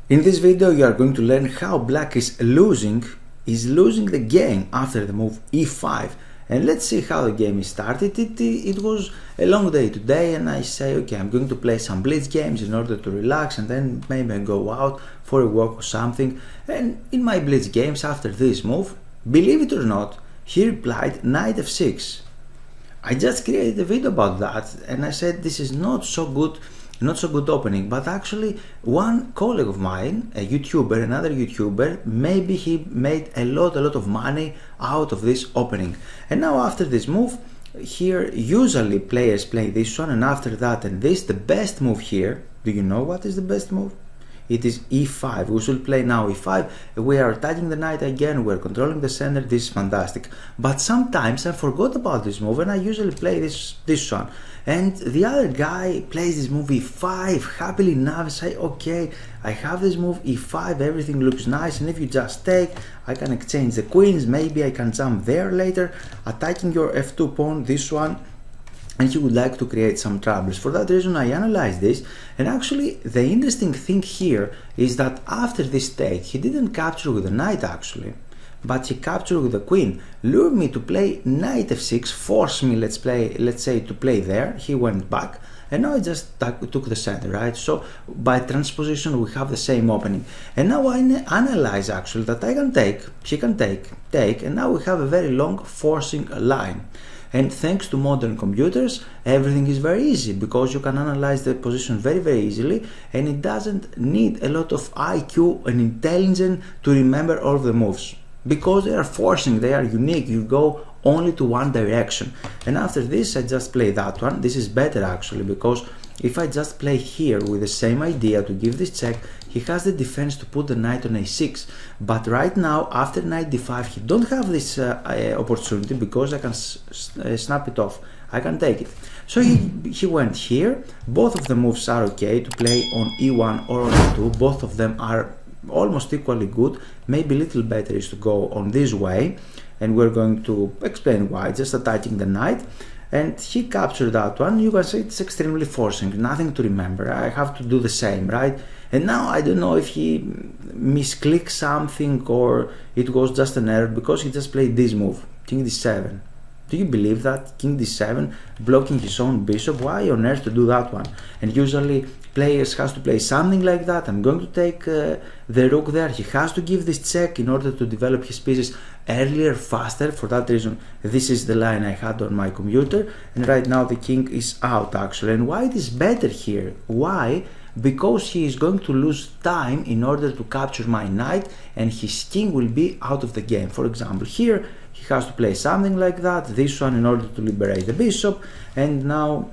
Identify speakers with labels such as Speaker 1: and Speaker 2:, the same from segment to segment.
Speaker 1: In this video you are going to learn how black is losing the game after the move e5, and let's see how the game is started. It was a long day today, and I say okay, I'm going to play some blitz games in order to relax, and then maybe I go out for a walk or something. And in my blitz games after this move, believe it or not, he replied knight f6. I just created a video about that, and I said this is not so good opening, but actually one colleague of mine, a YouTuber, another YouTuber, maybe he made a lot of money out of this opening. And now after this move here, usually players play this one, and after that and this, the best move here, do you know what is the best move? It is e5. We should play now e5. We are attacking the knight again, we're controlling the center. This is fantastic. But sometimes I forgot about this move, and I usually play this one. And the other guy plays this move e5 happily enough. I say okay, I have this move e5, everything looks nice, and if you just take, I can exchange the queens, maybe I can jump there later, attacking your f2 pawn, this one, and he would like to create some troubles. For that reason I analyzed this, and actually the interesting thing here is that after this take he didn't capture with the knight actually, but he captured with the queen, lured me to play knight f6, forced me, let's say, to play there. He went back, and now I just took the center, right? So by transposition we have the same opening, and now I analyze actually that I can take, he can take, and now we have a very long forcing line. And thanks to modern computers, everything is very easy because you can analyze the position very easily, and it doesn't need a lot of IQ and intelligence to remember all of the moves, because they are forcing, they are unique, you go only to one direction. And after this I just play that one. This is better actually, because if I just play here with the same idea to give this check, he has the defense to put the knight on a6, but right now after knight d5 he don't have this opportunity, because I can snap it off, I can take it. So he went here. Both of the moves are okay to play on e1 or on e2, both of them are almost equally good. Maybe a little better is to go on this way, and we're going to explain why. Just attacking the knight, and he captured that one. You can say it's extremely forcing, nothing to remember. I have to do the same, right? And now I don't know if he misclicked something or it was just an error, because he just played this move, king d7. Do you believe that? King d7, blocking his own bishop. Why on earth to do that one? And usually players has to play something like that. I'm going to take the rook there. He has to give this check in order to develop his pieces earlier, faster. For that reason, this is the line I had on my computer, and right now the king is out actually. And white is better here. Why? Because he is going to lose time in order to capture my knight, and his king will be out of the game. For example, here he has to play something like that, this one, in order to liberate the bishop. And now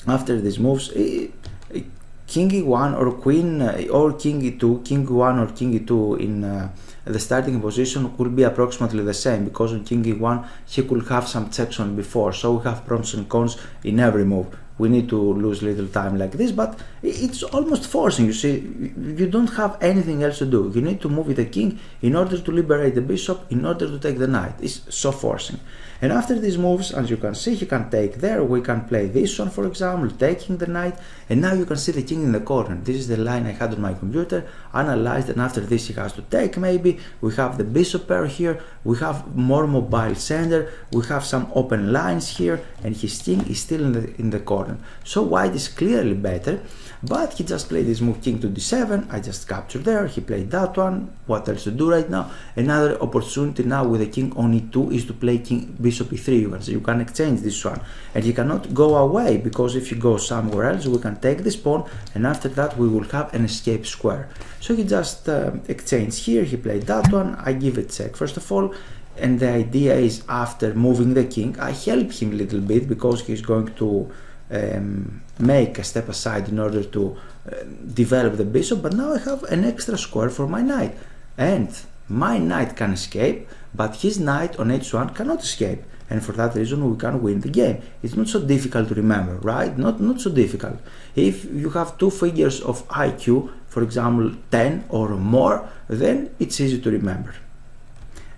Speaker 1: after these moves, king e1 or queen or king e2, king e1 or king e2 in the starting position will be approximately the same, because on king e1 he could have some checks on before. So we have pros and cons in every move. We need to lose little time like this, but it's almost forcing. You see, you don't have anything else to do. You need to move with the king in order to liberate the bishop, in order to take the knight. It's so forcing. And after these moves, as you can see, he can take there. We can play this one, for example, taking the knight. And now you can see the king in the corner. This is the line I had on my computer, analyzed, and after this he has to take maybe. We have the bishop pair here. We have more mobile center. We have some open lines here, and his king is still in the corner. So white is clearly better, but he just played this move, king to d7. I just captured there. He played that one. What else to do right now? Another opportunity now with the king on e2 is to play king bishop e3. You can exchange this one, and he cannot go away, because if you go somewhere else we can take this pawn, and after that we will have an escape square. So he just exchanged here. He played that one. I give a check first of all, and the idea is after moving the king I help him a little bit, because he's going to make a step aside in order to develop the bishop. But now I have an extra square for my knight, and my knight can escape, but his knight on h1 cannot escape, and for that reason we can win the game. It's not so difficult to remember, right? Not so difficult. If you have two figures of IQ, for example 10 or more, then it's easy to remember.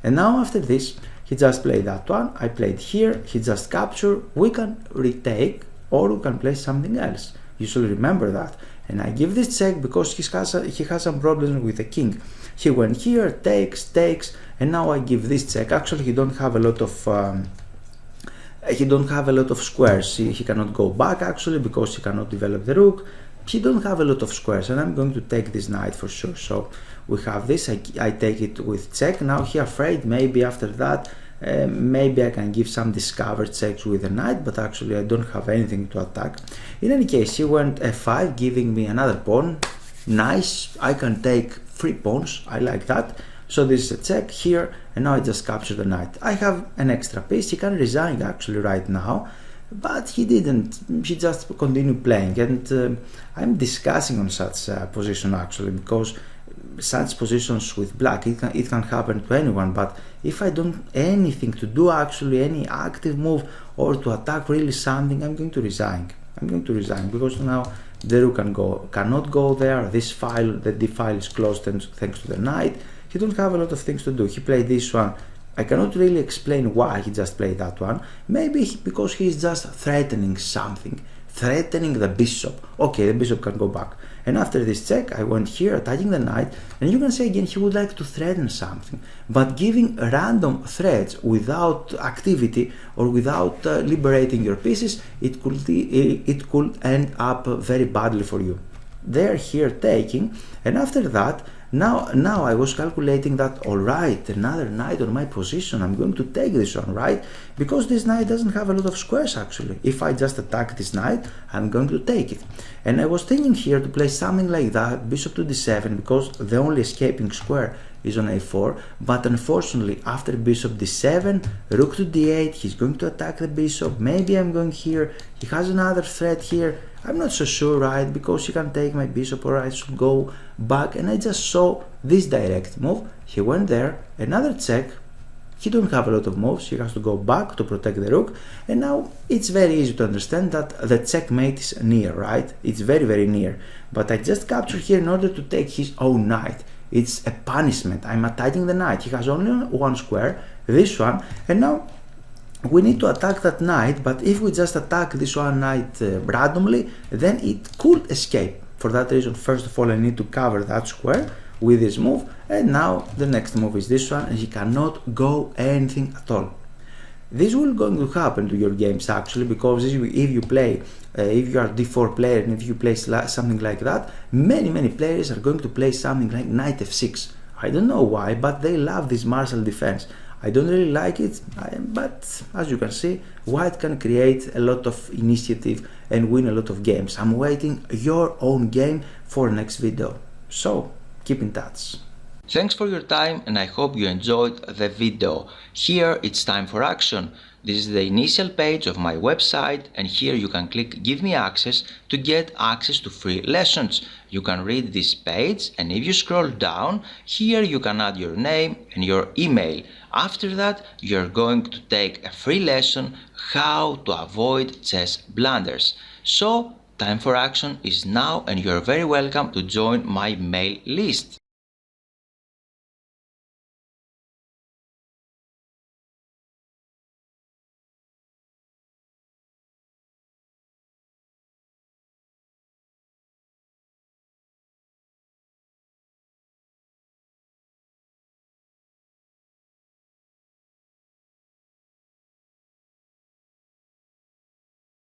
Speaker 1: And now after this he just played that one. I played here. He just captured. We can retake, or we can play something else. You should remember that. and I give this check because he has some problems with the king. He went here, takes, and now I give this check. Actually, he don't have a lot of squares. He cannot go back actually because he cannot develop the rook. He don't have a lot of squares, and I'm going to take this knight for sure. So we have this. I take it with check. Now he afraid maybe after that maybe I can give some discovered checks with the knight, but actually I don't have anything to attack. In any case, he went f5, giving me another pawn. Nice. I can take 3 pawns. I like that. So this is a check here, and now I just capture the knight. I have an extra piece. He can resign actually right now, but he didn't. He just continued playing, and I'm discussing on such position actually, because such positions with black, it can happen to anyone. But if I don't anything to do actually, any active move or to attack really something, I'm going to resign. I'm going to resign because now the rook cannot go there. This file, the D file, is closed thanks to the knight. He don't have a lot of things to do. He played this one. I cannot really explain why he just played that one. Maybe because he is just threatening something, threatening the bishop. Okay, the bishop can go back. And after this check, I went here attacking the knight, and you can say again he would like to threaten something, but giving random threats without activity or without liberating your pieces, it could end up very badly for you. They're here taking, and after that, now I was calculating that, alright, another knight on my position, I'm going to take this one, right? Because this knight doesn't have a lot of squares actually. If I just attack this knight, I'm going to take it. And I was thinking here to play something like that, bishop to d7, because the only escaping square is on a4, but unfortunately after bishop d7, rook to d8, he's going to attack the bishop. Maybe I'm going here, he has another threat here. I'm not so sure, right, because he can take my bishop, or I should go back, and I just saw this direct move. He went there, another check. He don't have a lot of moves, he has to go back to protect the rook, and now it's very easy to understand that the checkmate is near, right? It's very, very near. But I just captured here in order to take his own knight. It's a punishment. I'm attacking the knight. He has only one square, this one, and now we need to attack that knight, but if we just attack this one knight randomly, then it could escape. For that reason, first of all, I need to cover that square with this move, and now the next move is this one, and he cannot go anything at all. This will going to happen to your games actually, because if you play, if you are d4 player, and if you play something like that, many players are going to play something like knight f6. I don't know why, but they love this martial defense. I don't really like it, but as you can see, white can create a lot of initiative and win a lot of games. I'm waiting your own game for next video, so keep in touch. Thanks for your time, and I hope you enjoyed the video. Here it's time for action. This is the initial page of my website, and here you can click Give me access to get access to free lessons. You can read this page, and if you scroll down, here you can add your name and your email. After that, you're going to take a free lesson how to avoid chess blunders. So, time for action is now, and you're very welcome to join my mail list.